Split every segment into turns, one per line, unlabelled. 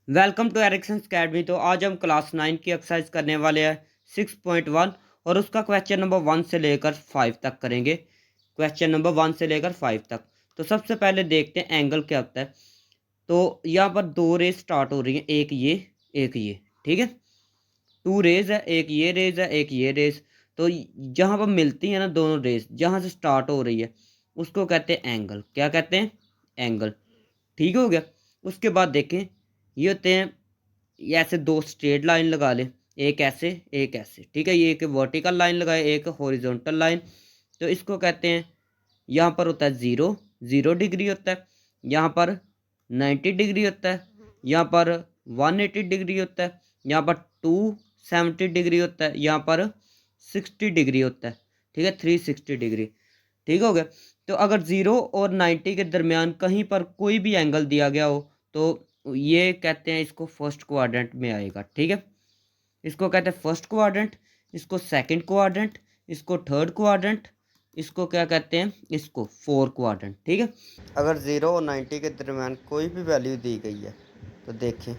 Welcome to Ericsson academy. तो आज हम क्लास 9 की एक्सरसाइज करने वाले हैं 6.1 और उसका क्वेश्चन नंबर 1 से लेकर 5 तक करेंगे। क्वेश्चन नंबर 1 से लेकर 5 तक। तो सबसे पहले देखते हैं एंगल क्या होता है। तो यहाँ पर दो रेज स्टार्ट हो रही हैं, एक ये, ठीक है। टू रेज है, एक ये रेज है, एक ये रेज। तो जहाँ पर मिलती है ना दोनों रेज, जहाँ से स्टार्ट हो रही है उसको कहते हैं एंगल। क्या कहते हैं? एंगल। ठीक हो गया। उसके बाद देखें, ये होते हैं, ये ऐसे दो स्ट्रेट लाइन लगा लें, एक ऐसे एक ऐसे, ठीक है। ये एक वर्टिकल लाइन लगाए, एक हॉरिजॉन्टल लाइन। तो इसको कहते हैं, यहाँ पर होता है ज़ीरो, 0 डिग्री होता है। यहाँ पर 90 डिग्री होता है। यहाँ पर 180 डिग्री होता है। यहाँ पर 270 डिग्री होता है। यहाँ पर 60 डिग्री होता है, ठीक है। 360 डिग्री, ठीक हो गया। तो अगर 0 और 90 के दरमियान कहीं पर कोई भी एंगल दिया गया हो तो ये कहते हैं, इसको फर्स्ट क्वाड्रेंट में आएगा, ठीक है। इसको कहते हैं फर्स्ट क्वाड्रेंट, इसको सेकंड क्वाड्रेंट, इसको थर्ड क्वाड्रेंट, इसको क्या कहते हैं, इसको फोर क्वाड्रेंट, ठीक है। अगर 0 और 90 के दरमियान कोई भी वैल्यू दी गई है तो देखें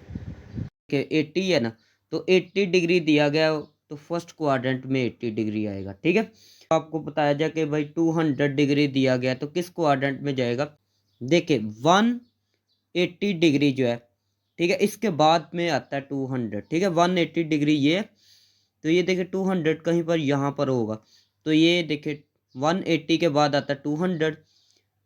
कि 80 है ना, तो 80 डिग्री दिया गया हो तो फर्स्ट क्वाड्रेंट में 80 डिग्री आएगा, ठीक है। आपको बताया जाए कि भाई 200 डिग्री दिया गया तो किस क्वाड्रेंट में जाएगा। देखिए 180 डिग्री जो है, ठीक है, इसके बाद में आता है 200, ठीक है। 180 डिग्री ये, तो ये देखिए 200 कहीं पर यहाँ पर होगा, तो ये देखिए 180 के बाद आता है 200,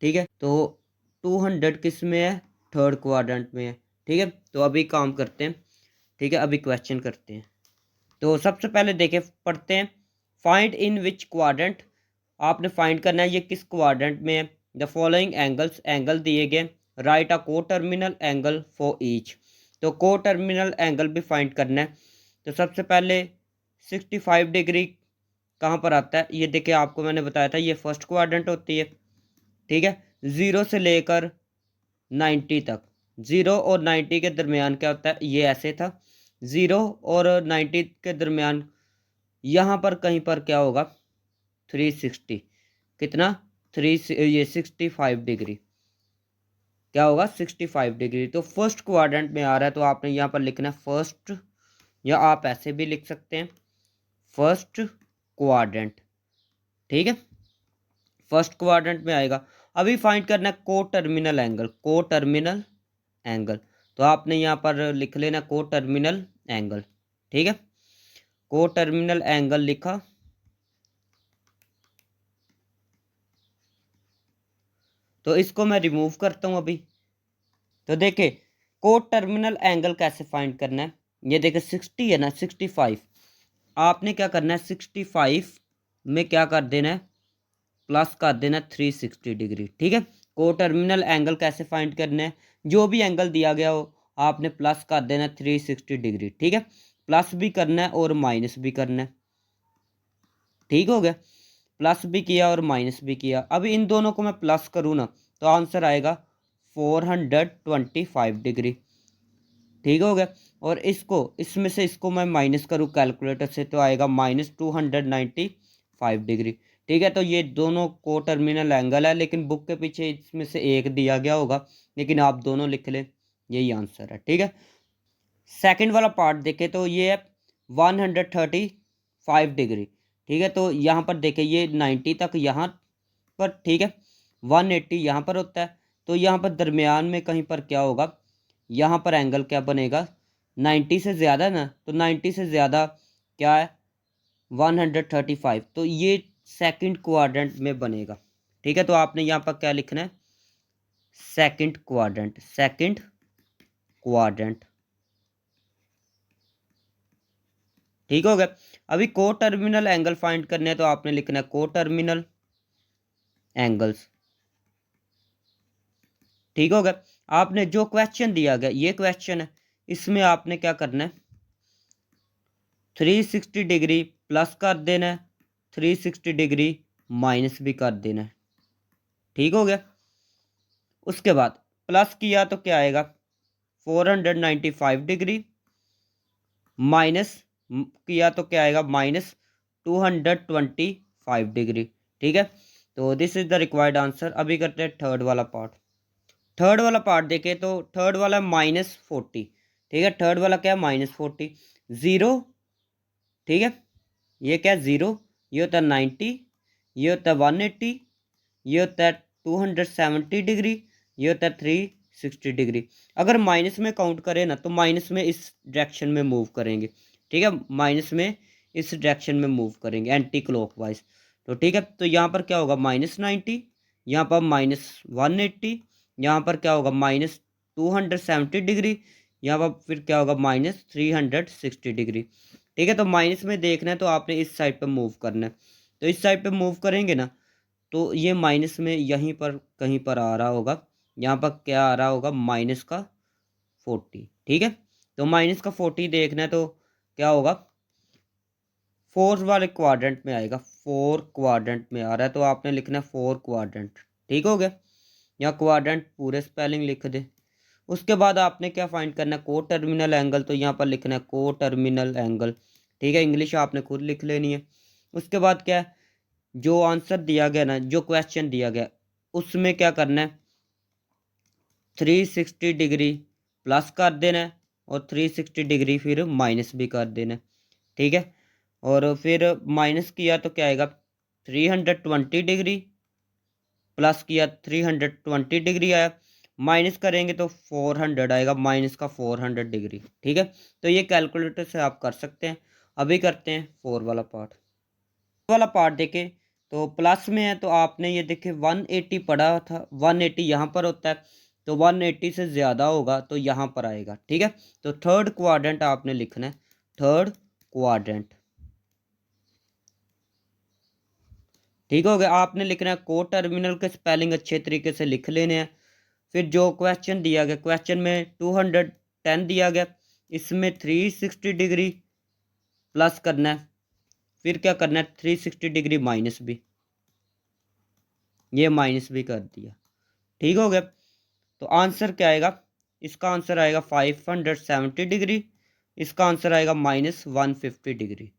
ठीक है। तो 200 किस में है? थर्ड क्वाड्रेंट में है, ठीक है। तो अभी काम करते हैं, ठीक है। अभी क्वेश्चन करते हैं। तो सबसे पहले देखें, पढ़ते हैं। फाइंड इन विच क्वाड्रेंट, आपने फाइंड करना है ये किस क्वाड्रेंट में है। द फॉलोइंग एंगल्स, एंगल दिए गए। राइट अ को टर्मिनल एंगल फॉर ईच, तो को टर्मिनल एंगल भी फाइंड करना है। तो सबसे पहले 65 डिग्री कहाँ पर आता है, ये देखिए आपको मैंने बताया था, ये फर्स्ट क्वाड्रेंट होती है, ठीक है। 0 से लेकर 90 तक, 0 और 90 के दरमियान क्या होता है, ये ऐसे था। 0 और 90 के दरमियान यहाँ पर कहीं पर क्या होगा, 360, कितना, ये 65 डिग्री, क्या होगा, 65 डिग्री। तो फर्स्ट क्वाड्रेंट में आ रहा है, तो आपने यहाँ पर लिखना है फर्स्ट, या आप ऐसे भी लिख सकते हैं फर्स्ट क्वाड्रेंट, ठीक है। फर्स्ट क्वाड्रेंट में आएगा। अभी फाइंड करना है को टर्मिनल एंगल, को टर्मिनल एंगल। तो आपने यहाँ पर लिख लेना को टर्मिनल एंगल, ठीक है। को टर्मिनल एंगल लिखा। तो इसको मैं रिमूव करता हूँ अभी। तो देखिए को टर्मिनल एंगल कैसे फाइंड करना है, ये देखिए 60 है ना, 65, आपने क्या करना है 65 में क्या कर देना है, प्लस कर देना 360 डिग्री, ठीक है। को टर्मिनल एंगल कैसे फाइंड करना है, जो भी एंगल दिया गया हो आपने प्लस कर देना 360 डिग्री, ठीक है। प्लस भी करना है और माइनस भी करना है, ठीक हो गया। प्लस भी किया और माइनस भी किया। अब इन दोनों को मैं प्लस करूँ ना, तो आंसर आएगा 425 डिग्री, ठीक हो गया। और इसको, इसमें से इसको मैं माइनस करूँ कैलकुलेटर से, तो आएगा -295 डिग्री, ठीक है। तो ये दोनों को टर्मिनल एंगल है, लेकिन बुक के पीछे इसमें से एक दिया गया होगा, लेकिन आप दोनों लिख लें, यही आंसर है, ठीक है। सेकंड वाला पार्ट देखें तो ये है 135 डिग्री, ठीक है। तो यहाँ पर देखें ये 90 तक यहाँ पर, ठीक है। 180 यहाँ पर होता है, तो यहाँ पर दरमियान में कहीं पर क्या होगा, यहाँ पर एंगल क्या बनेगा, 90 से ज़्यादा ना, तो 90 से ज़्यादा क्या है, 135, तो ये सेकंड क्वाड्रेंट में बनेगा, ठीक है। तो आपने यहाँ पर क्या लिखना है, सेकंड क्वाड्रेंट, सेकंड क्वाड्रेंट, ठीक हो गया। अभी को टर्मिनल एंगल फाइंड करने हैं, तो आपने लिखना है को टर्मिनल एंगल्स, ठीक हो गया। आपने जो क्वेश्चन दिया गया, ये क्वेश्चन है, इसमें आपने क्या करना है, 360 डिग्री प्लस कर देना है, 360 डिग्री माइनस भी कर देना है, ठीक हो गया। उसके बाद प्लस किया तो क्या आएगा, 495 डिग्री, माइनस किया तो क्या आएगा, -225 डिग्री, ठीक है। तो this is the required answer. अभी करते हैं थर्ड वाला पार्ट। थर्ड वाला पार्ट देखें तो थर्ड वाला -40, ठीक है। थर्ड वाला क्या है, -40, 0, ठीक है। ये क्या है, 0, ये होता है 90, ये होता है 180, ये होता है 270 डिग्री, ये होता है 360 डिग्री। अगर माइनस में काउंट करें ना तो माइनस में इस डायरेक्शन में मूव करेंगे, ठीक है, माइनस में इस डायरेक्शन में मूव करेंगे एंटी क्लॉकवाइज। तो ठीक है, तो यहाँ पर क्या होगा, -90, यहाँ पर -180, यहाँ पर क्या होगा, -270 डिग्री, यहाँ पर फिर क्या होगा, -360 डिग्री। ठीक है, तो माइनस में देखना है तो आपने इस साइड पर मूव करना है। तो इस साइड पे मूव करेंगे ना तो ये माइनस में यहीं पर कहीं पर आ रहा होगा, यहाँ पर क्या आ रहा होगा, -40, ठीक है। तो -40 देखना है तो क्या होगा, फोर्थ वाले क्वाड्रेंट में आएगा, फोर क्वाड्रेंट में आ रहा है तो आपने लिखना है फोर क्वाड्रेंट, ठीक हो गया। यहाँ क्वाड्रेंट पूरे स्पेलिंग लिख दे। उसके बाद आपने क्या फाइंड करना है, को टर्मिनल एंगल, तो यहाँ पर लिखना है को टर्मिनल एंगल, ठीक है, इंग्लिश आपने खुद लिख लेनी है। उसके बाद क्या है, जो आंसर दिया गया ना, जो क्वेश्चन दिया गया उसमें क्या करना है, 360 डिग्री प्लस कर देना है और 360 डिग्री फिर माइनस भी कर देना है, ठीक है। और फिर माइनस किया तो क्या आएगा, 320 डिग्री, प्लस किया 320 डिग्री आया, माइनस करेंगे तो 400 आएगा, माइनस का 400 डिग्री, ठीक है। तो ये कैलकुलेटर से आप कर सकते हैं। अभी करते हैं 4 वाला पार्ट। वाला पार्ट देखें तो प्लस में है तो आपने ये देखे 180 पढ़ा था, 180 यहाँ पर होता है तो 180 से ज़्यादा होगा तो यहाँ पर आएगा, ठीक है। तो थर्ड क्वाड्रेंट आपने लिखना है, थर्ड क्वाड्रेंट, ठीक हो गया। आपने लिखना है को टर्मिनल के स्पेलिंग अच्छे तरीके से लिख लेने हैं। फिर जो क्वेश्चन दिया गया, क्वेश्चन में 210 दिया गया, इसमें 360 डिग्री प्लस करना है, फिर क्या करना है, 360 डिग्री माइनस भी, ये माइनस भी कर दिया, ठीक हो गया। तो आंसर क्या आएगा, इसका आंसर आएगा 570 डिग्री, इसका आंसर आएगा -150 डिग्री।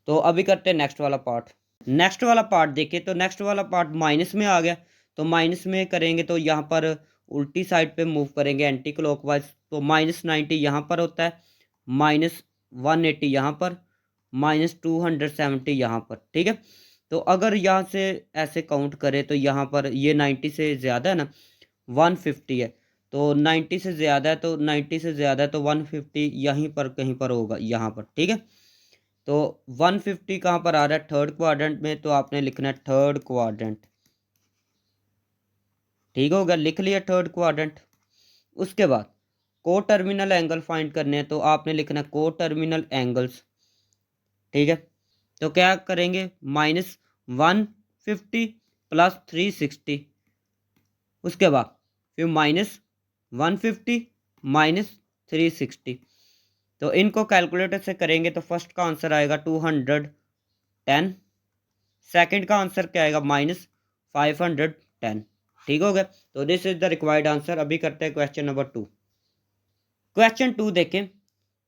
तो अभी करते हैं नेक्स्ट वाला पार्ट। नेक्स्ट वाला पार्ट देखिए तो नेक्स्ट वाला पार्ट माइनस में आ गया, तो माइनस में करेंगे तो यहाँ पर उल्टी साइड पे मूव करेंगे एंटी क्लॉकवाइज, तो -90 यहाँ पर होता है, -180 यहाँ पर, -270 यहाँ पर, ठीक है। तो अगर यहाँ से ऐसे काउंट करें तो यहाँ पर ये 90 से ज़्यादा है ना, 150 है, तो 90 से ज़्यादा है तो 90 से ज़्यादा है तो 150 यहीं पर कहीं पर होगा, यहाँ पर, ठीक है। तो 150 कहाँ पर आ रहा है, थर्ड क्वाड्रेंट में, तो आपने लिखना है थर्ड क्वाड्रेंट, ठीक होगा, लिख लिया थर्ड क्वाड्रेंट। उसके बाद को टर्मिनल एंगल फाइंड करने हैं तो आपने लिखना है को टर्मिनल एंगल्स, ठीक है। तो क्या करेंगे, -150 प्लस 360, उसके बाद फिर -150 -360, तो इनको कैलकुलेटर से करेंगे तो फर्स्ट का आंसर आएगा 210, सेकंड का आंसर क्या आएगा, -510, ठीक हो गया। तो this is the required answer. अभी करते हैं क्वेश्चन नंबर 2। क्वेश्चन 2 देखें,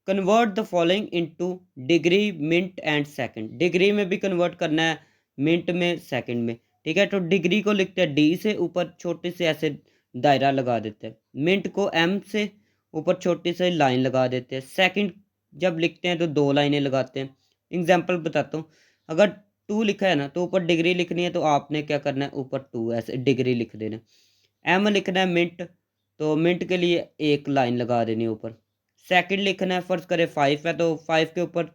convert the following into degree, minute and second. Degree में भी कन्वर्ट करना है, मिनट में, सेकंड में, ठीक है। तो डिग्री को लिखते हैं डी से, ऊपर छोटे से ऐसे दायरा लगा देते हैं। मिनट को एम से, ऊपर छोटी से लाइन लगा देते हैं। सेकंड जब लिखते हैं तो 2 लाइनें लगाते हैं। एग्जाम्पल बताता हूँ, अगर 2 लिखा है ना तो ऊपर डिग्री लिखनी है तो आपने क्या करना है, ऊपर 2 ऐसे डिग्री लिख देना। एम लिखना है मिनट, तो मिनट के लिए एक लाइन लगा देनी ऊपर। सेकंड लिखना है, फर्ज करें 5 है तो 5 के ऊपर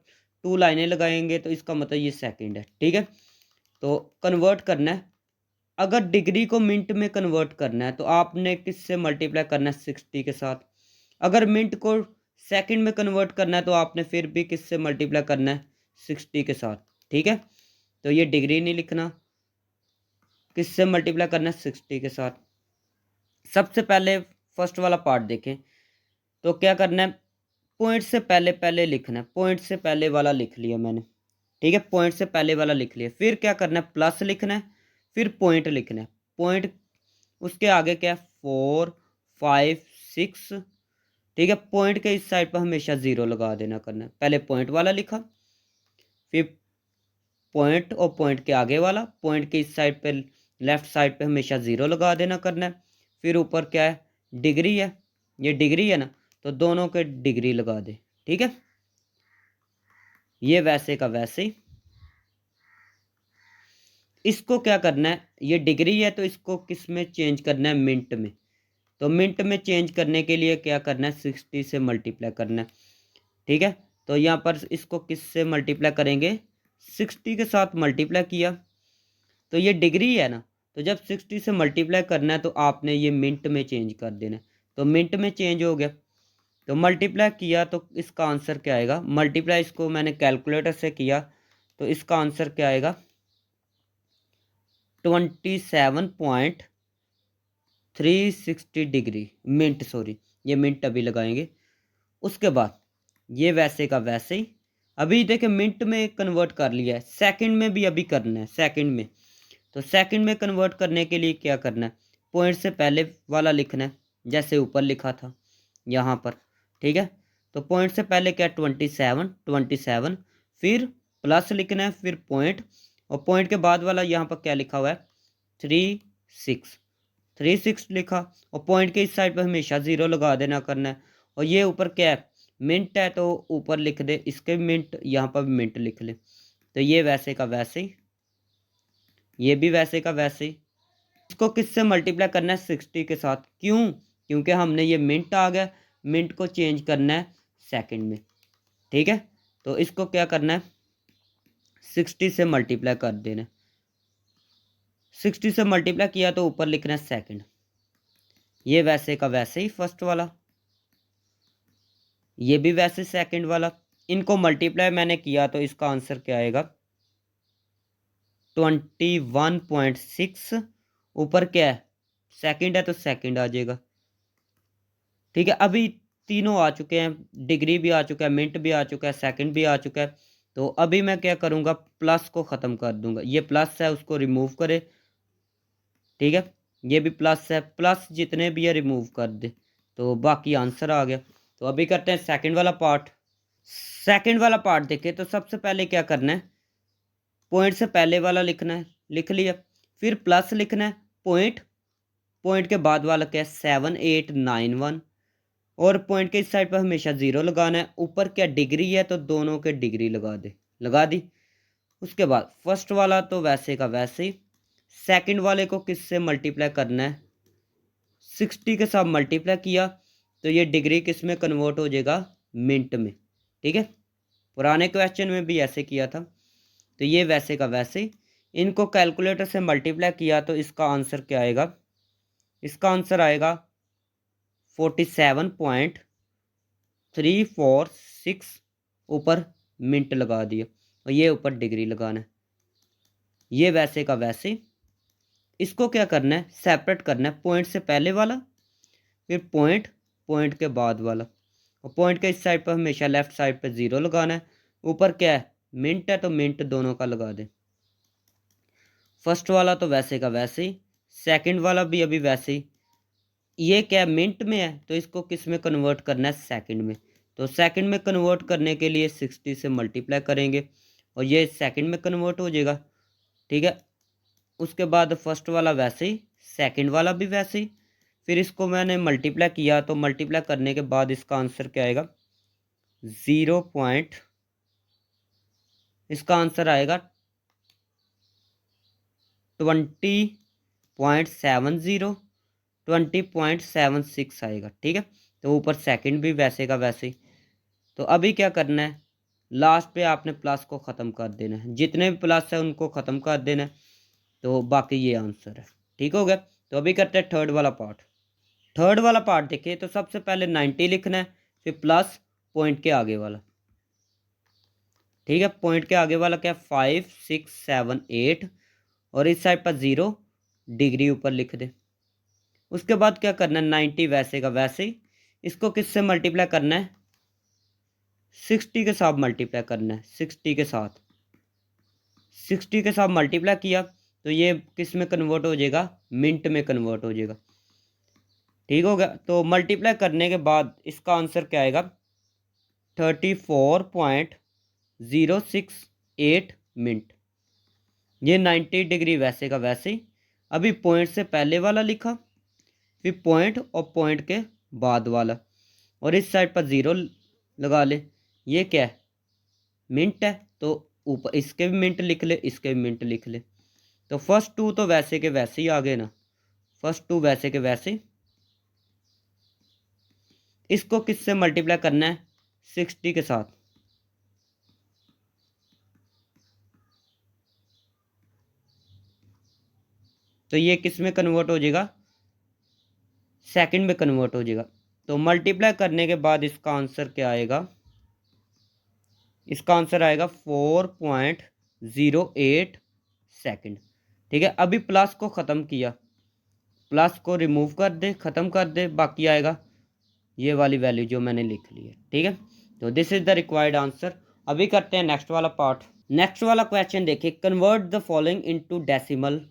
2 लाइनें लगाएंगे तो इसका मतलब ये सेकंड है, ठीक है। तो कन्वर्ट करना है, अगर डिग्री को मिनट में कन्वर्ट करना है तो आपने किससे मल्टीप्लाई करना है, 60 के साथ। अगर मिनट को सेकंड में कन्वर्ट करना है तो आपने फिर भी किससे मल्टीप्लाई करना है, 60 के साथ, ठीक है। तो ये डिग्री नहीं लिखना, किससे मल्टीप्लाई करना है, 60 के साथ। सबसे पहले फर्स्ट वाला पार्ट देखें तो क्या करना है, पॉइंट से पहले पहले लिखना है, पॉइंट से पहले वाला लिख लिया मैंने, ठीक है, पॉइंट से पहले वाला लिख लिया। फिर क्या करना है, प्लस लिखना है, फिर पॉइंट लिखना है, पॉइंट उसके आगे क्या है, 4 5 6, ठीक है। पॉइंट के इस साइड पर हमेशा 0 लगा देना करना है। पहले पॉइंट वाला लिखा, फिर पॉइंट और पॉइंट के आगे वाला, पॉइंट के इस साइड पे लेफ्ट साइड पे हमेशा 0 लगा देना करना है। फिर ऊपर क्या है, डिग्री है, ये डिग्री है ना, तो दोनों के डिग्री लगा दे। ठीक है, ये वैसे का वैसे ही। इसको क्या करना है, ये डिग्री है तो इसको किस में चेंज करना है, मिनट में। तो मिनट में चेंज करने के लिए क्या करना है, 60 से मल्टीप्लाई करना है। ठीक है, तो यहाँ पर इसको किस से मल्टीप्लाई करेंगे, 60 के साथ मल्टीप्लाई किया तो ये डिग्री है ना, तो जब 60 से मल्टीप्लाई करना है तो आपने ये मिनट में चेंज कर देना है। तो मिनट में चेंज हो गया, तो मल्टीप्लाई किया तो इसका आंसर क्या आएगा, मल्टीप्लाई इसको मैंने कैलकुलेटर से किया तो इसका आंसर क्या आएगा, 27.360 डिग्री मिनट, सॉरी ये मिनट अभी लगाएंगे। उसके बाद ये वैसे का वैसे ही। अभी देखिए मिनट में कन्वर्ट कर लिया है, सेकंड में भी अभी करना है, सेकंड में। तो सेकंड में कन्वर्ट करने के लिए क्या करना है, पॉइंट से पहले वाला लिखना है जैसे ऊपर लिखा था यहाँ पर। ठीक है, तो पॉइंट से पहले क्या, 27, फिर प्लस लिखना है, फिर पॉइंट, और पॉइंट के बाद वाला यहाँ पर क्या लिखा हुआ है, 36 लिखा, और पॉइंट के इस साइड पर हमेशा ज़ीरो लगा देना करना है। और ये ऊपर क्या है, मिनट है तो ऊपर लिख दे, इसके मिनट यहाँ पर मिनट लिख ले। तो ये वैसे का वैसे ही, ये भी वैसे का वैसे ही। इसको किससे मल्टीप्लाई करना है, 60 के साथ। क्यों, क्योंकि हमने ये मिनट आ गया, मिनट को चेंज करना है सेकंड में। ठीक है, तो इसको क्या करना है, 60 से मल्टीप्लाई कर देना है। 60 से मल्टीप्लाई किया तो ऊपर लिखना है सेकंड। ये वैसे का वैसे ही फर्स्ट वाला, ये भी वैसे सेकंड वाला। इनको मल्टीप्लाई मैंने किया तो इसका आंसर क्या आएगा, 21.6, ऊपर क्या है, सेकंड है तो सेकंड आ जाएगा। ठीक है, अभी तीनों आ चुके हैं, डिग्री भी आ चुका है, मिनट भी आ चुका है, सेकंड भी आ चुका है। तो अभी मैं क्या करूँगा, प्लस को ख़त्म कर दूंगा। ये प्लस है उसको रिमूव करे। ठीक है, ये भी प्लस है, प्लस जितने भी है रिमूव कर दे, तो बाकी आंसर आ गया। तो अभी करते हैं सेकंड वाला पार्ट। सेकंड वाला पार्ट देखें तो सबसे पहले क्या करना है, पॉइंट से पहले वाला लिखना है, लिख लिया, फिर प्लस लिखना है, पॉइंट, पॉइंट के बाद वाला क्या है, 7891, और पॉइंट के इस साइड पर हमेशा ज़ीरो लगाना है। ऊपर क्या डिग्री है तो दोनों के डिग्री लगा दे, लगा दी। उसके बाद फर्स्ट वाला तो वैसे का वैसे ही, सेकंड वाले को किससे मल्टीप्लाई करना है, 60 के साथ मल्टीप्लाई किया तो ये डिग्री किस में कन्वर्ट हो जाएगा, मिनट में। ठीक है, पुराने क्वेश्चन में भी ऐसे किया था। तो ये वैसे का वैसे ही, इनको कैलकुलेटर से मल्टीप्लाई किया तो इसका आंसर क्या आएगा, इसका आंसर आएगा 47.346, ऊपर मिनट लगा दिया और ये ऊपर डिग्री लगाना है। ये वैसे का वैसे ही। इसको क्या करना है, सेपरेट करना है, पॉइंट से पहले वाला, फिर पॉइंट, पॉइंट के बाद वाला, और पॉइंट के इस साइड पर हमेशा लेफ्ट साइड पर ज़ीरो लगाना है। ऊपर क्या है, मिनट है तो मिनट दोनों का लगा दे। फर्स्ट वाला तो वैसे का वैसे ही, सेकंड वाला भी अभी वैसे ही। ये क्या मिनट में है तो इसको किस में कन्वर्ट करना है, सेकंड में। तो सेकंड में कन्वर्ट करने के लिए 60 से मल्टीप्लाई करेंगे और ये सेकंड में कन्वर्ट हो जाएगा। ठीक है, उसके बाद फर्स्ट वाला वैसे ही, सेकंड वाला भी वैसे ही। फिर इसको मैंने मल्टीप्लाई किया तो मल्टीप्लाई करने के बाद इसका आंसर क्या आएगा, 0 पॉइंट, इसका आंसर आएगा 20.76 आएगा। ठीक है, तो ऊपर सेकंड भी वैसे का वैसे ही। तो अभी क्या करना है, लास्ट पे आपने प्लस को ख़त्म कर देना है, जितने भी प्लस है उनको ख़त्म कर देना है। तो बाकी ये आंसर है। ठीक हो गया, तो अभी करते हैं थर्ड वाला पार्ट। थर्ड वाला पार्ट देखिए तो सबसे पहले 90 लिखना है, फिर प्लस पॉइंट के आगे वाला। ठीक है, पॉइंट के आगे वाला क्या, 5 6 7 8, और इस साइड पर 0, डिग्री ऊपर लिख दे। उसके बाद क्या करना है, 90 वैसे का वैसे ही। इसको किससे मल्टीप्लाई करना है, 60 के साथ मल्टीप्लाई करना है, 60 के साथ, 60 के साथ मल्टीप्लाई किया तो ये किस में कन्वर्ट हो जाएगा, मिनट में कन्वर्ट हो जाएगा। ठीक हो गया, तो मल्टीप्लाई करने के बाद इसका आंसर क्या आएगा, 34.068 मिनट। ये 90 डिग्री वैसे का वैसे ही। अभी पॉइंट से पहले वाला लिखा, फिर पॉइंट और पॉइंट के बाद वाला, और इस साइड पर 0 लगा ले। ये क्या है, मिनट है, तो ऊपर इसके भी मिनट लिख ले, इसके भी मिनट लिख ले। तो फर्स्ट टू तो वैसे के वैसे ही आ गए ना, फर्स्ट टू वैसे के वैसे। इसको किससे मल्टीप्लाई करना है, 60 के साथ। तो ये किस में कन्वर्ट हो जाएगा, सेकंड में कन्वर्ट हो जाएगा। तो मल्टीप्लाई करने के बाद इसका आंसर क्या आएगा, इसका आंसर आएगा 4.08 सेकंड। ठीक है, अभी प्लस को ख़त्म किया, प्लस को रिमूव कर दे, ख़त्म कर दे, बाकी आएगा ये वाली वैल्यू जो मैंने लिख ली है। ठीक है, तो this is the required answer. अभी करते हैं नेक्स्ट वाला पार्ट। नेक्स्ट वाला क्वेश्चन देखिए, convert the following into decimal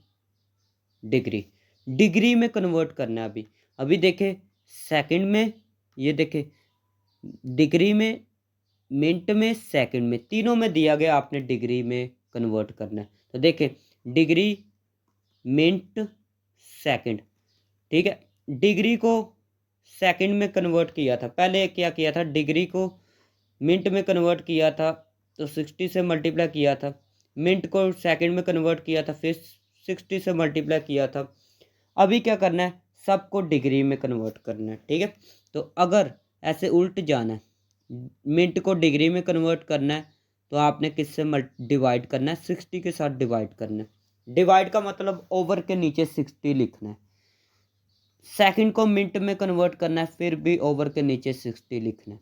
degree. Degree में कन्वर्ट करना है। अभी अभी देखे सेकंड में, ये देखे डिग्री में, मिनट में, सेकंड में, तीनों में दिया गया, आपने डिग्री में कन्वर्ट करना है। तो देखें डिग्री, मिनट, सेकंड। ठीक है, डिग्री को सेकंड में कन्वर्ट किया था, पहले क्या किया था, डिग्री को मिनट में कन्वर्ट किया था, तो 60 से मल्टीप्लाई किया था। मिनट को सेकंड में कन्वर्ट किया था, फिर 60 से मल्टीप्लाई किया था। अभी क्या करना है, सबको डिग्री में कन्वर्ट करना है। ठीक है, तो अगर ऐसे उल्ट जाना है, मिनट को डिग्री में कन्वर्ट करना है, तो आपने किससे डिवाइड करना है, 60 के साथ डिवाइड करना है। डिवाइड का मतलब ओवर के नीचे 60 लिखना है। सेकंड को मिनट में कन्वर्ट करना है, फिर भी ओवर के नीचे 60 लिखना है।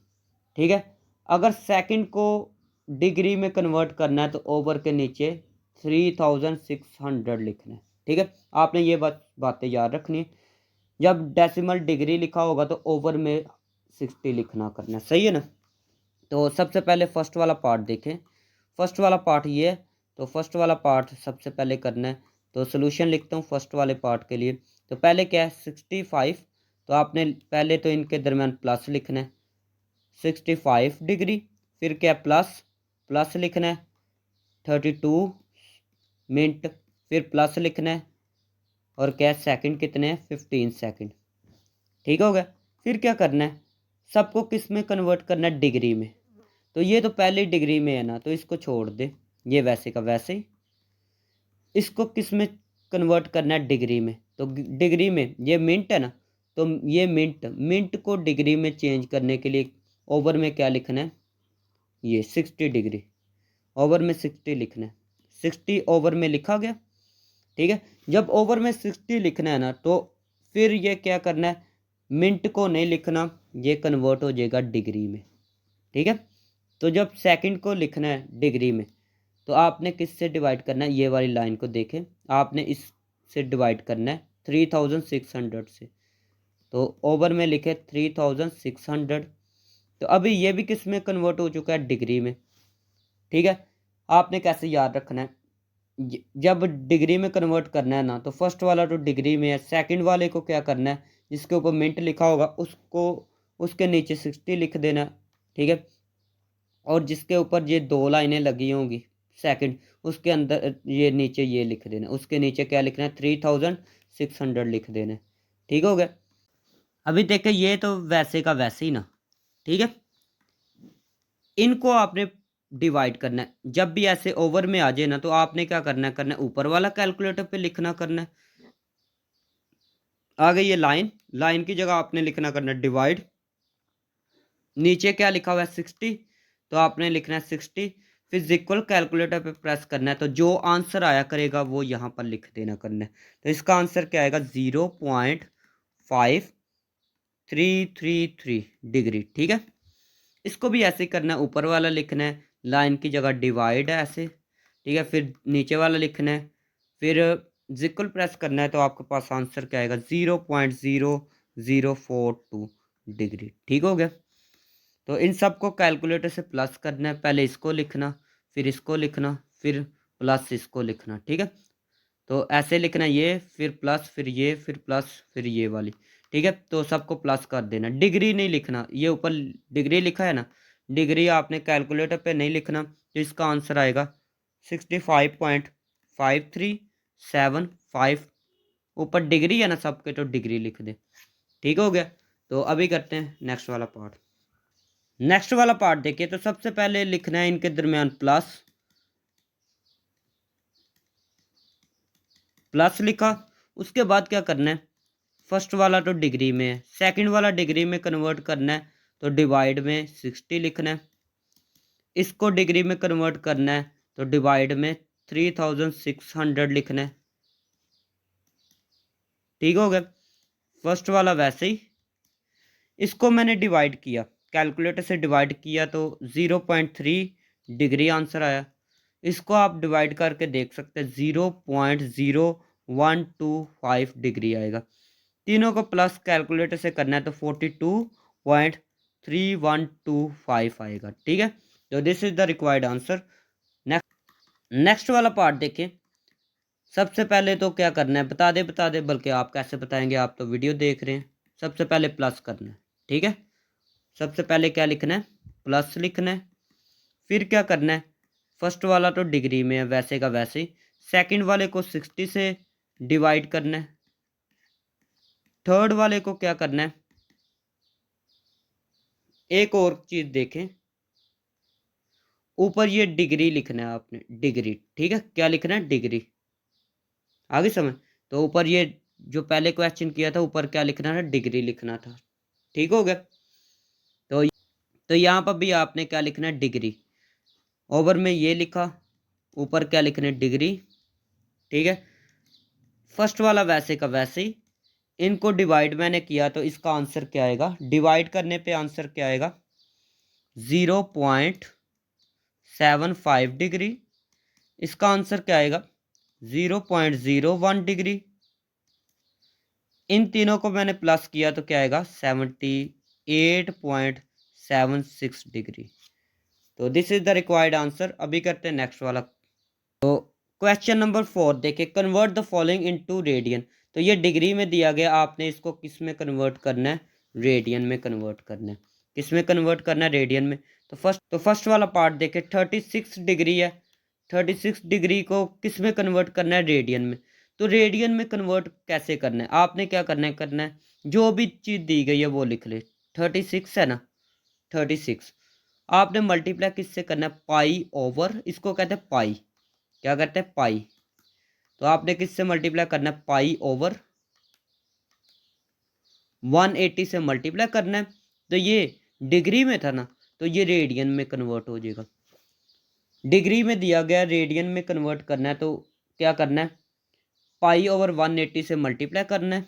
ठीक है, अगर सेकंड को डिग्री में कन्वर्ट करना है, तो ओवर के नीचे 3600 लिखना है। ठीक है, आपने ये बातें याद रखनी है। जब डेसिमल डिग्री लिखा होगा तो ओवर में 60 लिखना करना, सही है ना। तो सबसे पहले फर्स्ट वाला पार्ट देखें। फर्स्ट वाला पार्ट ये है, तो फर्स्ट वाला पार्ट सबसे पहले करना है। तो सोल्यूशन लिखता हूँ फर्स्ट वाले पार्ट के लिए। तो पहले क्या है, 65, तो आपने पहले तो इनके दरम्यान प्लस लिखना है, 65 डिग्री। फिर क्या प्लस, प्लस लिखना है 32 मिनट, फिर प्लस लिखना है, और क्या सेकंड कितने हैं, 15 सेकंड। ठीक हो गया। फिर क्या करना है, सबको किस में कन्वर्ट करना है, डिग्री में। तो ये तो पहले डिग्री में है ना, तो इसको छोड़ दे, ये वैसे का वैसे ही। इसको किस में कन्वर्ट करना है, डिग्री में। तो डिग्री में ये मिनट है ना, तो ये मिनट, मिनट को डिग्री में चेंज करने के लिए ओवर में क्या लिखना है, ये 60 डिग्री, ओवर में 60 लिखना है। 60 ओवर में लिखा गया। ठीक है, जब ओवर में 60 लिखना है ना, तो फिर ये क्या करना है, मिनट को नहीं लिखना, ये कन्वर्ट हो जाएगा डिग्री में। ठीक है, तो जब सेकंड को लिखना है डिग्री में, तो आपने किससे डिवाइड करना है, ये वाली लाइन को देखें, आपने इससे डिवाइड करना है 3600 से। तो ओवर में लिखे 3600। तो अभी ये भी किस में कन्वर्ट हो चुका है, डिग्री में। ठीक है, आपने कैसे याद रखना है, जब डिग्री में कन्वर्ट करना है ना, तो फर्स्ट वाला तो डिग्री में है, सेकंड वाले को क्या करना है, जिसके ऊपर मिनट लिखा होगा उसको, उसके नीचे 60 लिख देना। ठीक है, और जिसके ऊपर ये दो लाइनें लगी होंगी सेकंड, उसके अंदर ये नीचे ये लिख देना, उसके नीचे क्या लिखना है, 3600 लिख देना। ठीक हो गया। अभी देखे ये तो वैसे का वैसे ही ना। ठीक है, इनको आपने डिवाइड करना है। जब भी ऐसे ओवर में आ जाए ना, तो आपने क्या करना है ऊपर वाला कैलकुलेटर पे लिखना करना है। आ गई ये लाइन, लाइन की जगह आपने लिखना करना है डिवाइड। नीचे क्या लिखा हुआ है, 60, तो आपने लिखना है 60, फिर इक्वल कैलकुलेटर पे प्रेस करना है, तो जो आंसर आया करेगा वो यहाँ पर लिख देना करना है। तो इसका आंसर क्या आएगा, 0.5333 डिग्री। ठीक है, इसको भी ऐसे करना है, ऊपर वाला लिखना है, लाइन की जगह डिवाइड है ऐसे। ठीक है, फिर नीचे वाला लिखना है, फिर इक्वल प्रेस करना है, तो आपके पास आंसर क्या आएगा, 0.0042 डिग्री। ठीक हो गया। तो इन सब को कैलकुलेटर से प्लस करना है, पहले इसको लिखना, फिर इसको लिखना, फिर प्लस इसको लिखना। ठीक है, तो ऐसे लिखना, ये फिर प्लस, फिर ये, फिर प्लस, फिर ये वाली। ठीक है, तो सबको प्लस कर देना, डिग्री नहीं लिखना, ये ऊपर डिग्री लिखा है ना, डिग्री आपने कैलकुलेटर पे नहीं लिखना। तो इसका आंसर आएगा 65.5375। ऊपर डिग्री है ना सबके, तो डिग्री लिख दे। ठीक हो गया। तो अभी करते हैं नेक्स्ट वाला पार्ट। नेक्स्ट वाला पार्ट देखिए, तो सबसे पहले लिखना है इनके दरमियान प्लस, प्लस लिखा। उसके बाद क्या करना है, फर्स्ट वाला तो डिग्री में है, सेकंड वाला डिग्री में कन्वर्ट करना है, तो डिवाइड में 60 लिखना है। इसको डिग्री में कन्वर्ट करना है तो डिवाइड में 3600 लिखना है। ठीक हो गया। फर्स्ट वाला वैसे ही, इसको मैंने डिवाइड किया, कैलकुलेटर से डिवाइड किया तो 0.3 डिग्री आंसर आया। इसको आप डिवाइड करके देख सकते हैं, 0.0125 डिग्री आएगा। तीनों को प्लस कैलकुलेटर से करना है तो 42.3125 आएगा। ठीक है, तो this is the required answer. Next वाला पार्ट देखें। सबसे पहले तो क्या करना है, बता दे, बल्कि आप कैसे बताएंगे, आप तो वीडियो देख रहे हैं। सबसे पहले प्लस करना है। ठीक है, सबसे पहले क्या लिखना है, प्लस लिखना है। फिर क्या करना है, फर्स्ट वाला तो डिग्री में है वैसे का वैसे ही, सेकंड वाले को 60 से डिवाइड करना है। थर्ड वाले को क्या करना है, एक और चीज देखें, ऊपर ये डिग्री लिखना है आपने, डिग्री। ठीक है, क्या लिखना है, डिग्री। आगे समझ। तो ऊपर ये जो पहले क्वेश्चन किया था, ऊपर क्या लिखना था, डिग्री लिखना था। ठीक हो गया। तो यहाँ पर भी आपने क्या लिखना है, डिग्री। ओवर में ये लिखा, ऊपर क्या लिखना है, डिग्री। ठीक है, फर्स्ट वाला वैसे का वैसे ही, इनको डिवाइड मैंने किया तो इसका आंसर क्या आएगा, डिवाइड करने पे आंसर क्या आएगा, 0.75 डिग्री। इसका आंसर क्या आएगा, 0.01 डिग्री। इन तीनों को मैंने प्लस किया तो क्या आएगा, 78.76 डिग्री। तो this is the required answer. अभी करते हैं नेक्स्ट वाला। तो क्वेश्चन नंबर 4 देखिए, convert the following into radian. तो ये डिग्री में दिया गया, आपने इसको किस में कन्वर्ट करना है, रेडियन में कन्वर्ट करना है। किस में कन्वर्ट करना है, रेडियन में। तो फर्स्ट वाला पार्ट देखे, 36 डिग्री है, 36 डिग्री को किस में कन्वर्ट करना है, रेडियन में। तो रेडियन में कन्वर्ट कैसे करना है, आपने क्या करना है, जो भी चीज़ दी गई है वो लिख ले। 36 है ना, 36 आपने मल्टीप्लाई किससे करना है, पाई ओवर, इसको कहते हैं पाई। क्या करते हैं, पाई। तो आपने किससे मल्टीप्लाई करना है, पाई ओवर 180 से मल्टीप्लाई करना है। तो ये डिग्री में था ना, तो ये रेडियन में कन्वर्ट हो जाएगा। डिग्री में दिया गया, रेडियन में कन्वर्ट करना है, तो क्या करना है, पाई ओवर 180 से मल्टीप्लाई करना है,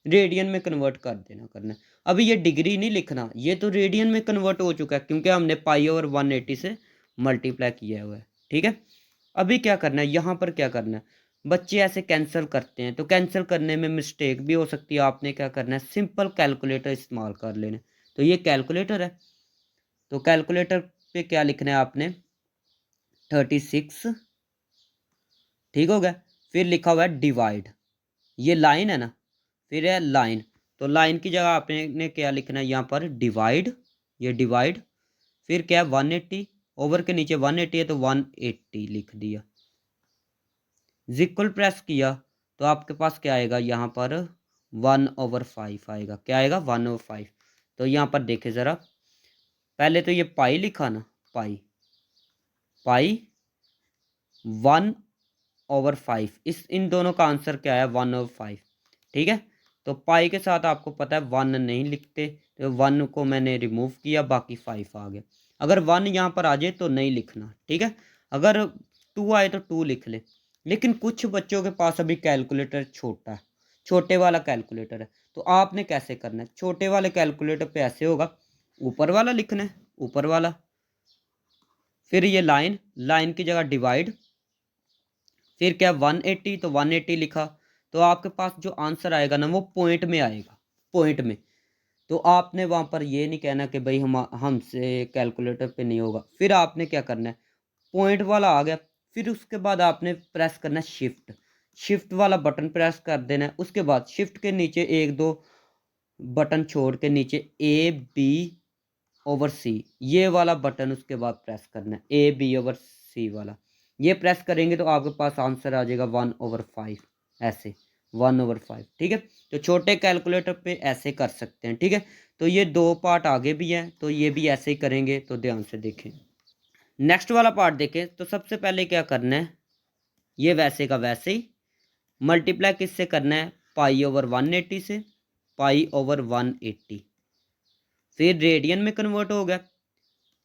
रेडियन में कन्वर्ट कर देना करना है। अभी ये डिग्री नहीं लिखना, ये तो रेडियन में कन्वर्ट हो चुका है, क्योंकि हमने पाई ओवर 180 से मल्टीप्लाई किया हुआ है। ठीक है, अभी क्या करना है, यहाँ पर क्या करना है, बच्चे ऐसे कैंसिल करते हैं, तो कैंसिल करने में मिस्टेक भी हो सकती है। आपने क्या करना है, सिंपल कैलकुलेटर इस्तेमाल कर लेना। तो ये कैलकुलेटर है, तो कैलकुलेटर पे क्या लिखना है आपने, 36। ठीक हो गया। फिर लिखा हुआ है डिवाइड, ये लाइन है ना, फिर है लाइन, तो लाइन की जगह आपने क्या लिखना है, यहाँ पर डिवाइड, ये डिवाइड। फिर क्या है, 180, ओवर के नीचे 180 है तो 180 लिख दिया। इक्वल प्रेस किया तो आपके पास क्या आएगा, यहाँ पर 1/5 आएगा। क्या आएगा, 1/5। तो यहाँ पर देखे ज़रा, पहले तो ये पाई लिखा ना, पाई, पाई 1/5, इन दोनों का आंसर क्या है, 1/5। ठीक है, तो पाई के साथ आपको पता है 1 नहीं लिखते, तो 1 को मैंने रिमूव किया, बाकी 5 आ गया। अगर 1 यहाँ पर आ जाए तो नहीं लिखना। ठीक है, अगर 2 आए तो 2 लिख ले। लेकिन कुछ बच्चों के पास अभी कैलकुलेटर छोटा है, छोटे वाला कैलकुलेटर है, तो आपने कैसे करना है, छोटे वाले कैलकुलेटर पे ऐसे होगा, ऊपर वाला लिखना है, ऊपर वाला। फिर ये लाइन, लाइन की जगह डिवाइड, फिर क्या 180, तो 180 लिखा। तो आपके पास जो आंसर आएगा ना, वो पॉइंट में आएगा, पॉइंट में। तो आपने वहाँ पर ये नहीं कहना कि भाई हमसे कैलकुलेटर पे नहीं होगा। फिर आपने क्या करना है, पॉइंट वाला आ गया, फिर उसके बाद आपने प्रेस करना है शिफ्ट, शिफ्ट वाला बटन प्रेस कर देना है। उसके बाद शिफ्ट के नीचे एक दो बटन छोड़ के नीचे A/B/C, ये वाला बटन उसके बाद प्रेस करना है, A/B/C वाला। ये प्रेस करेंगे तो आपके पास आंसर आ जाएगा 1/5 ऐसे। 1/5, ठीक है। तो छोटे कैलकुलेटर पे ऐसे कर सकते हैं, ठीक है। तो ये 2 पार्ट आगे भी हैं, तो ये भी ऐसे ही करेंगे, तो ध्यान से देखें। नेक्स्ट वाला पार्ट देखें, तो सबसे पहले क्या करना है, ये वैसे का वैसे ही मल्टीप्लाई किससे करना है, पाई/180 से, पाई/180, फिर रेडियन में कन्वर्ट हो गया।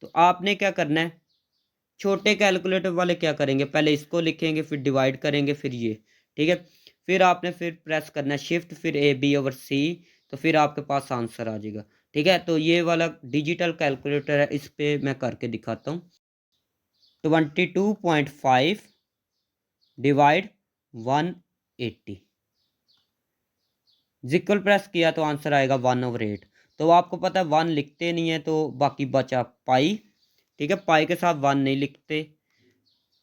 तो आपने क्या करना है, छोटे कैलकुलेटर वाले क्या करेंगे, पहले इसको लिखेंगे, फिर डिवाइड करेंगे, फिर ये, ठीक है। फिर आपने फिर प्रेस करना है शिफ्ट, फिर AB/C, तो फिर आपके पास आंसर आ जाएगा, ठीक है। तो ये वाला डिजिटल कैलकुलेटर है, इस पे मैं करके दिखाता हूँ। 22.5 डिवाइड 180, जिक्वल प्रेस किया तो आंसर आएगा 1/8। तो आपको पता है 1 लिखते नहीं है, तो बाकी बचा पाई, ठीक है। पाई के साथ 1 नहीं लिखते,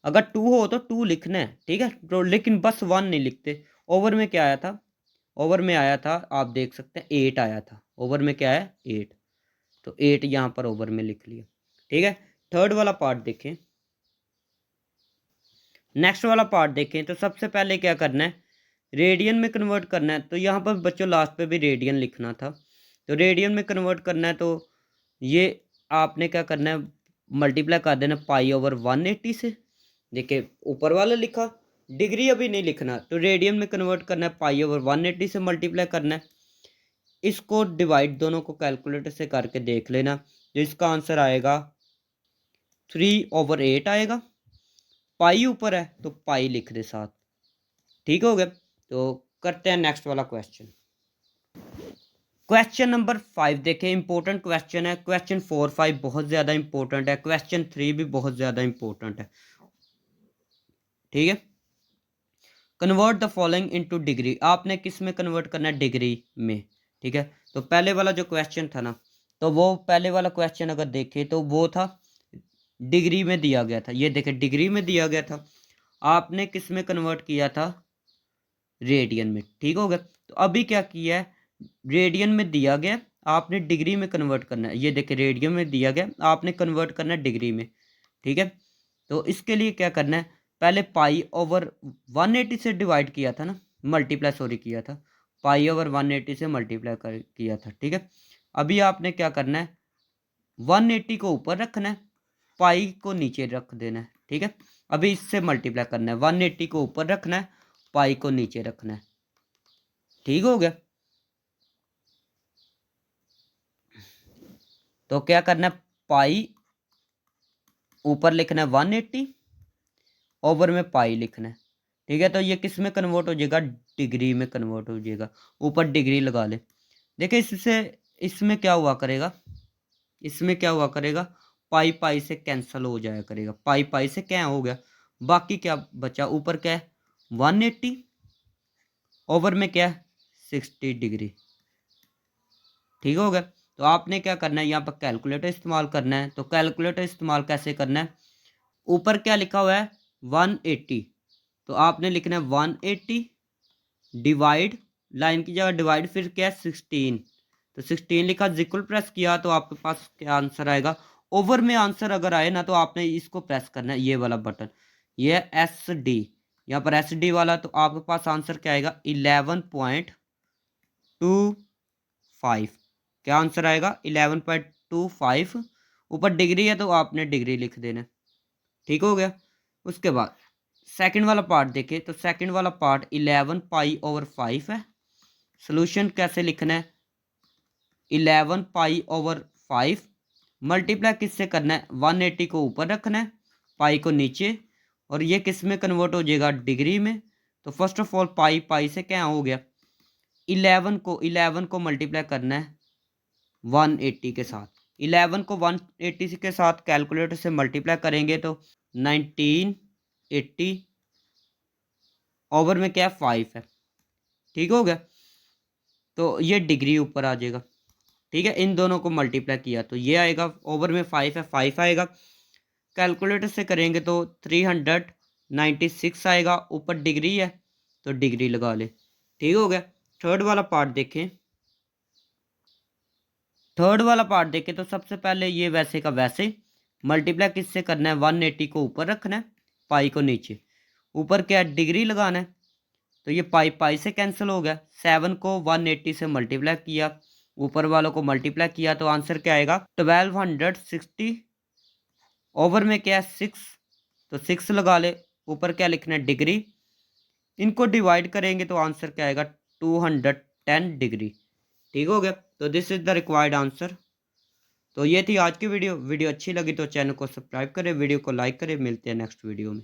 अगर 2 हो तो 2 लिखना है, ठीक है। तो लेकिन बस 1 नहीं लिखते। ओवर में क्या आया था, ओवर में आया था, आप देख सकते हैं 8 आया था, ओवर में क्या है 8, तो 8 यहाँ पर ओवर में लिख लिया, ठीक है। थर्ड वाला पार्ट देखें, नेक्स्ट वाला पार्ट देखें। तो सबसे पहले क्या करना है, रेडियन में कन्वर्ट करना है। तो यहाँ पर बच्चों लास्ट पे भी रेडियन लिखना था, तो रेडियन में कन्वर्ट करना है। तो ये आपने क्या करना है, मल्टीप्लाई कर देना पाई/180 से। देखिए ऊपर वाला लिखा, डिग्री अभी नहीं लिखना, तो रेडियन में कन्वर्ट करना है, पाई/180 से मल्टीप्लाई करना है। इसको डिवाइड दोनों को कैलकुलेटर से करके देख लेना, जो इसका आंसर आएगा 3/8 आएगा। पाई ऊपर है तो पाई लिख दे साथ, ठीक हो गया। तो करते हैं नेक्स्ट वाला क्वेश्चन। क्वेश्चन नंबर 5 देखें, इंपॉर्टेंट क्वेश्चन है। क्वेश्चन 4, 5 बहुत ज़्यादा इंपॉर्टेंट है, क्वेश्चन 3 भी बहुत ज़्यादा इंपॉर्टेंट है, ठीक है। Convert the following into degree, आपने किस में कन्वर्ट करना है, डिग्री में, ठीक है। तो पहले वाला जो क्वेश्चन था ना, तो वो पहले वाला क्वेश्चन अगर देखें तो वो था डिग्री में दिया गया था, ये देखें डिग्री में दिया गया था, आपने किस में कन्वर्ट किया था, रेडियन में, ठीक हो गया। तो अभी क्या किया है, रेडियन में दिया गया, आपने डिग्री में कन्वर्ट करना है, ये देखिए रेडियन में दिया गया, आपने कन्वर्ट करना है डिग्री में, ठीक है। तो इसके लिए क्या करना है, पहले पाई/180 से डिवाइड किया था ना, मल्टीप्लाई सॉरी किया था, पाई/180 से मल्टीप्लाई किया था, ठीक है। अभी आपने क्या करना है, 180 को ऊपर रखना है, पाई को नीचे रख देना है, ठीक है। अभी इससे मल्टीप्लाई करना है, 180 को ऊपर रखना है, पाई को नीचे रखना है, ठीक हो गया। तो क्या करना है, पाई ऊपर लिखना है 180, ओवर में पाई लिखना है, ठीक है। तो ये किस में कन्वर्ट हो जाएगा, डिग्री में कन्वर्ट हो जाएगा, ऊपर डिग्री लगा ले। देखिए इससे इसमें क्या हुआ करेगा, इसमें क्या हुआ करेगा, पाई पाई से कैंसिल हो जाया करेगा, पाई पाई से क्या हो गया, बाकी क्या बचा, ऊपर क्या है 180, ओवर में क्या है 60 डिग्री, ठीक हो गया। तो आपने क्या करना है, यहाँ पर कैलकुलेटर इस्तेमाल करना है। तो कैलकुलेटर इस्तेमाल कैसे करना है, ऊपर क्या लिखा हुआ है 180, तो आपने लिखना है 180 डिवाइड, लाइन की जगह डिवाइड, फिर क्या है 16, तो 16 लिखा, इक्वल प्रेस किया, तो आपके पास क्या आंसर आएगा। ओवर में आंसर अगर आए ना, तो आपने इसको प्रेस करना है, ये वाला बटन, ये SD, यहाँ पर SD वाला, तो आपके पास आंसर क्या आएगा 11.25, क्या आंसर आएगा 11.25। ऊपर डिग्री है तो आपने डिग्री लिख देना, ठीक हो गया। उसके बाद सेकंड वाला पार्ट देखें, तो सेकंड वाला पार्ट 11 पाई/5 है। सोल्यूशन कैसे लिखना है, 11 पाई/5 मल्टीप्लाई किससे करना है, 180 को ऊपर रखना है, पाई को नीचे, और ये किस में कन्वर्ट हो जाएगा, डिग्री में। तो फर्स्ट ऑफ ऑल पाई पाई से क्या हो गया, 11 को मल्टीप्लाई करना है 180 के साथ, 11 को 180 के साथ कैलकुलेटर से मल्टीप्लाई करेंगे तो 1980, ओवर में क्या है 5 है, ठीक हो गया। तो ये डिग्री ऊपर आ जाएगा, ठीक है। इन दोनों को मल्टीप्लाई किया तो ये आएगा, ओवर में 5 है, 5 आएगा, कैलकुलेटर से करेंगे तो 396 आएगा, ऊपर डिग्री है तो डिग्री लगा ले, ठीक हो गया। थर्ड वाला पार्ट देखें, थर्ड वाला पार्ट देखें, तो सबसे पहले ये वैसे का वैसे मल्टीप्लाई किससे करना है, 180 को ऊपर रखना है, पाई को नीचे, ऊपर क्या है डिग्री लगाना है। तो ये पाई पाई से कैंसिल हो गया। 7 को 180 से मल्टीप्लाई किया, ऊपर वालों को मल्टीप्लाई किया, तो आंसर क्या आएगा 1260 ओवर में क्या है 6, तो 6 लगा ले, ऊपर क्या लिखना है डिग्री, इनको डिवाइड करेंगे तो आंसर क्या आएगा 210 डिग्री। ठीक हो गया। तो this is the required answer. तो ये थी आज की वीडियो। वीडियो अच्छी लगी तो चैनल को सब्सक्राइब करें, वीडियो को लाइक करें। मिलते हैं नेक्स्ट वीडियो में।